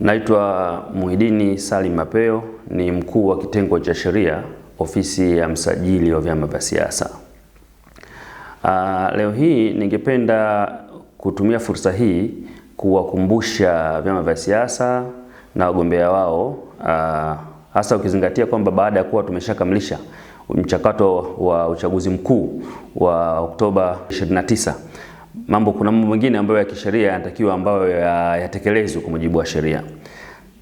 Naitwa Muhidini Salim Mapeo, ni mkuu wa kitengo cha sheria, ofisi ya msajili wa vyama vya siasa. Leo hii ningependa kutumia fursa hii kuwakumbusha vyama vya siasa na wagombea wao, hasa ukizingatia kwamba baada ya kuwa tumeshakamilisha mchakato wa uchaguzi mkuu wa Oktoba 29, kuna mambo mengine ambayo ya kisheria yanatakiwa ambayo yatekelezwe kwa mujibu wa sheria.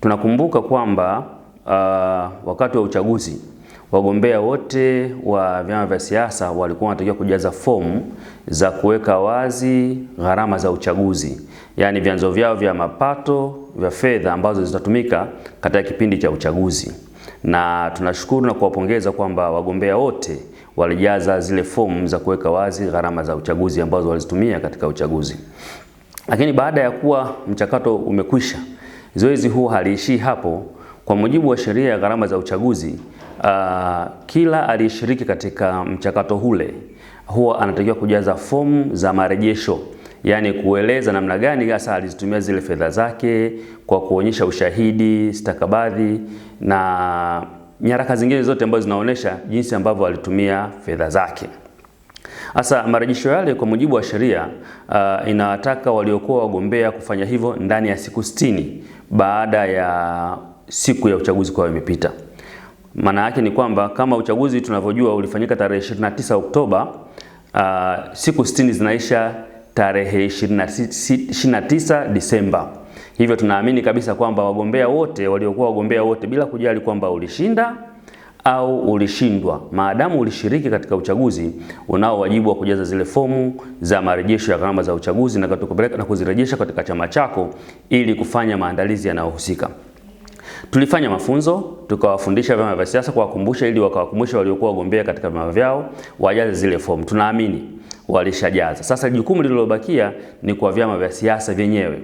Tunakumbuka kwamba wakati wa uchaguzi wagombea wote wa vyama vya siasa walikuwa wanatakiwa kujaza fomu za kuweka wazi gharama za uchaguzi, yaani vyanzo vyao vya mapato vya fedha ambazo zitatumika katika kipindi cha uchaguzi. Na tunashukuru na kuwapongeza kwamba wagombea wote walijaza zile fomu za kuweka wazi gharama za uchaguzi ambazo walizitumia katika uchaguzi. Lakini baada ya kuwa mchakato umekwisha, zoezi huu haliishii hapo. Kwa mujibu wa sheria ya gharama za uchaguzi, kila aliyeshiriki katika mchakato ule huwa anatakiwa kujaza fomu za marejesho, yaani kueleza namna gani hasa alizitumia zile fedha zake, kwa kuonyesha ushahidi, stakabadhi na nyaraka zingine zote ambazo zinaonyesha jinsi ambavyo alitumia fedha zake. Sasa marejesho yale kwa mujibu wa sheria inawataka waliokuwa wagombea kufanya hivyo ndani ya siku 60 baada ya siku ya uchaguzi kwa imepita. Maana yake ni kwamba kama uchaguzi tunavyojua ulifanyika tarehe 29 Oktoba, siku 60 zinaisha tarehe 29 Disemba. Hivyo tunaamini kabisa kwamba wagombea wote waliokuwa wagombea wote, bila kujali kwamba ulishinda au ulishindwa, maadamu ulishiriki katika uchaguzi, unao wajibu wa kujaza zile fomu za marejesho ya gharama za uchaguzi na kupeleka na kuzirejesha katika chama chako ili kufanya maandalizi yanayohusika. Tulifanya mafunzo, tukawafundisha vyama vya siasa, kuwakumbusha ili wakawakumbusha waliokuwa wagombea katika vyama vyao wajaze zile fomu. Tunaamini walishajaza. Sasa jukumu lililobakia ni kwa vyama vya siasa vyenyewe,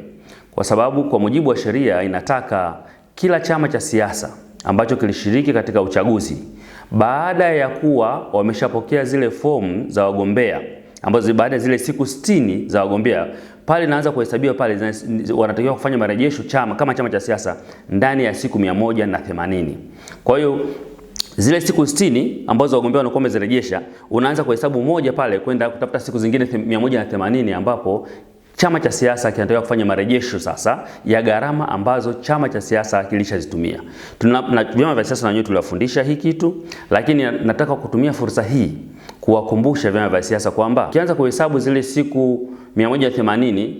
kwa sababu kwa mujibu wa sheria inataka kila chama cha siasa ambacho kilishiriki katika uchaguzi, baada ya kuwa wameshapokea zile fomu za wagombea, ambazo baada ya zile siku 60 za wagombea, pale inaanza kuhesabiwa, pale wanatakiwa kufanya marejesho kama chama cha siasa ndani ya siku 180. Kwa hiyo zile siku 60 ambazo wagombea wanakuwa wamezirejesha, unaanza kuhesabu moja pale kwenda kutafuta siku zingine 180 ambapo chama cha siasa kinatakiwa kufanya marejesho sasa ya gharama ambazo chama cha siasa kilishazitumia. Vyama vya siasa na wenyewe tuliwafundisha hii kitu, lakini nataka kutumia fursa hii kuwakumbusha vyama vya siasa kwamba ukianza kuhesabu zile siku 180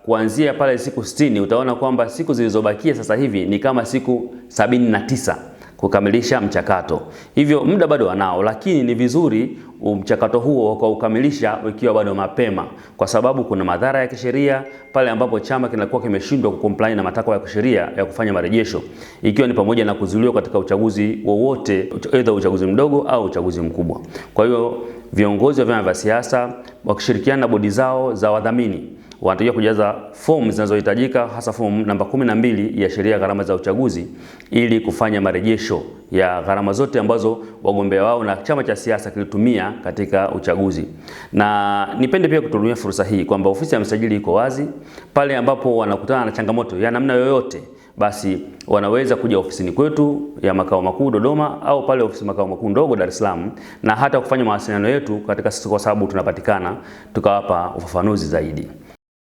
kuanzia pale siku 60, utaona kwamba siku zilizobakia sasa hivi ni kama siku 79 kukamilisha mchakato. Hivyo muda bado wanao, lakini ni vizuri mchakato huo ukamilisha ikiwa bado mapema, kwa sababu kuna madhara ya kisheria pale ambapo chama kinakuwa kimeshindwa kucomply na matakwa ya kisheria ya kufanya marejesho, ikiwa ni pamoja na kuzuiliwa katika uchaguzi wowote, aidha uchaguzi mdogo au uchaguzi mkubwa. Kwa hiyo viongozi wa vyama vya siasa wakishirikiana na bodi zao za wadhamini wanatakiwa kujaza fomu zinazohitajika, hasa fomu namba 12 ya sheria ya gharama za uchaguzi, ili kufanya marejesho ya gharama zote ambazo wagombea wao na chama cha siasa kilitumia katika uchaguzi. Na nipende pia kutumia fursa hii kwamba ofisi ya msajili iko wazi. Pale ambapo wanakutana na changamoto ya namna yoyote, basi wanaweza kuja ofisini kwetu ya makao makuu Dodoma, au pale ofisi makao makuu ndogo Dar es Salaam, na hata kufanya mawasiliano yetu katika sisi, kwa sababu tunapatikana, tukawapa ufafanuzi zaidi.